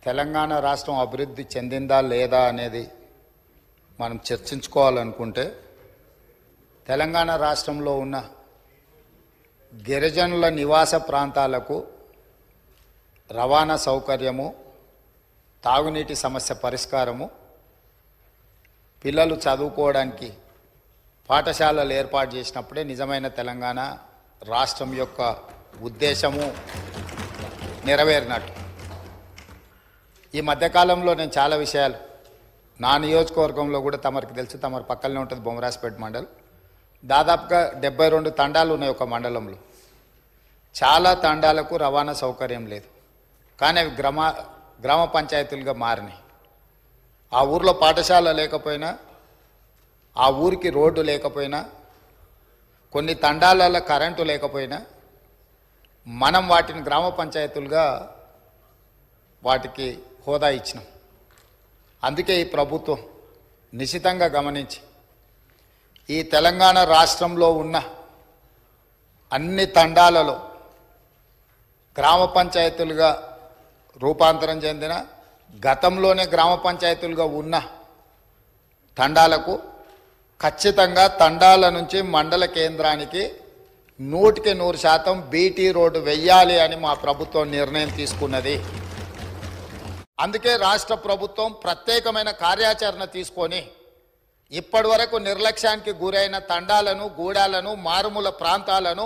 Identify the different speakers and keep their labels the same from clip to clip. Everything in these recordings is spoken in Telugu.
Speaker 1: తెలంగాణ రాష్ట్రం అభివృద్ధి చెందిందా లేదా అనేది మనం చర్చించుకోవాలనుకుంటే తెలంగాణ రాష్ట్రంలో ఉన్న గిరిజనుల నివాస ప్రాంతాలకు రవాణా సౌకర్యము, తాగునీటి సమస్య పరిష్కారము, పిల్లలు చదువుకోవడానికి పాఠశాలలు ఏర్పాటు చేసినప్పుడే నిజమైన తెలంగాణ రాష్ట్రం యొక్క ఉద్దేశము నెరవేరినట్టు. ఈ మధ్యకాలంలో నేను చాలా విషయాలు నా నియోజకవర్గంలో కూడా తమరికి తెలుసు, తమరి పక్కనే ఉంటుంది బొమ్మరాజపేట మండలం. దాదాపుగా 72 తండాలు ఉన్నాయి ఒక మండలంలో. చాలా తండాలకు రవాణా సౌకర్యం లేదు, కానీ అవి గ్రామ పంచాయతీలుగా మారినాయి. ఆ ఊర్లో పాఠశాల లేకపోయినా, ఆ ఊరికి రోడ్డు లేకపోయినా, కొన్ని తండాలలో కరెంటు లేకపోయినా మనం వాటిని గ్రామ పంచాయతీలుగా వాటికి హోదా ఇచ్చినాం. అందుకే ఈ ప్రభుత్వం నిశితంగా గమనించి ఈ తెలంగాణ రాష్ట్రంలో ఉన్న అన్ని తండాలలో గ్రామ పంచాయతీలుగా రూపాంతరం చెందిన, గతంలోనే గ్రామ పంచాయతీలుగా ఉన్న తండాలకు ఖచ్చితంగా తండాల నుంచి మండల కేంద్రానికి 100% బీటీ రోడ్డు వెయ్యాలి అని మా ప్రభుత్వం నిర్ణయం తీసుకున్నది. అందుకే రాష్ట్ర ప్రభుత్వం ప్రత్యేకమైన కార్యాచరణ తీసుకొని ఇప్పటి వరకు నిర్లక్ష్యానికి గురైన తండాలను, గూడాలను, మారుమూల ప్రాంతాలను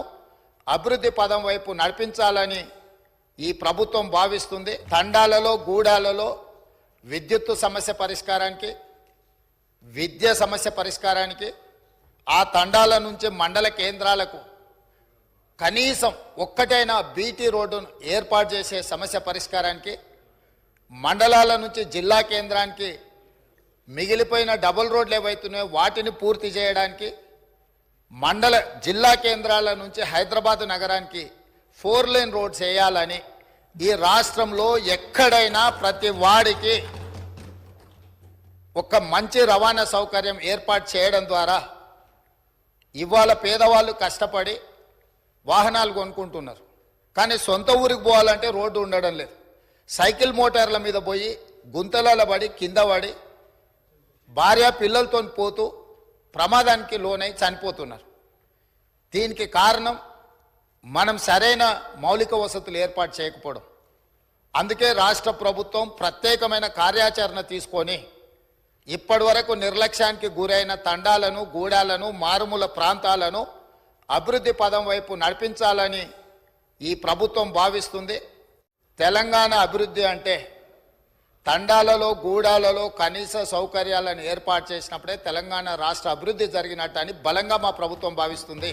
Speaker 1: అభివృద్ధి పదం వైపు నడిపించాలని ఈ ప్రభుత్వం భావిస్తుంది. తండాలలో, గూడాలలో విద్యుత్తు సమస్య పరిష్కారానికి, విద్య సమస్య పరిష్కారానికి, ఆ తండాల నుంచి మండల కేంద్రాలకు కనీసం ఒక్కటైనా బీటీ రోడ్డును ఏర్పాటు చేసే సమస్య పరిష్కారానికి, మండలాల నుంచి జిల్లా కేంద్రానికి మిగిలిపోయిన డబుల్ రోడ్లు ఏవైతున్నాయో వాటిని పూర్తి చేయడానికి, జిల్లా కేంద్రాల నుంచి హైదరాబాద్ నగరానికి 4 లేన్ రోడ్స్ వేయాలని ఈ రాష్ట్రంలో ఎక్కడైనా ప్రతి వాడికి ఒక మంచి రవాణా సౌకర్యం ఏర్పాటు చేయడం ద్వారా ఇవాళ పేదవాళ్ళు కష్టపడి వాహనాలు కొనుక్కుంటున్నారు, కానీ సొంత ఊరికి పోవాలంటే రోడ్డు ఉండడం లేదు. సైకిల్ మోటార్ల మీద పోయి గుంతలలో పడి కింద పడి భార్య పిల్లలతో పోతూ ప్రమాదానికి లోనై చనిపోతున్నారు. దీనికి కారణం మనం సరైన మౌలిక వసతులు ఏర్పాటు చేయకపోవడం. అందుకే రాష్ట్ర ప్రభుత్వం ప్రత్యేకమైన కార్యాచరణ తీసుకొని ఇప్పటి వరకు నిర్లక్ష్యానికి గురైన తండాలను, గూడాలను, మారుమూల ప్రాంతాలను అభివృద్ధి పదం వైపు నడిపించాలని ఈ ప్రభుత్వం భావిస్తుంది. తెలంగాణ అభివృద్ధి అంటే తండాలలో, గూడాలలో కనీస సౌకర్యాలను ఏర్పాటు చేసినప్పుడే తెలంగాణ రాష్ట్ర అభివృద్ధి జరిగినట్టు అని బలంగా మా ప్రభుత్వం భావిస్తుంది.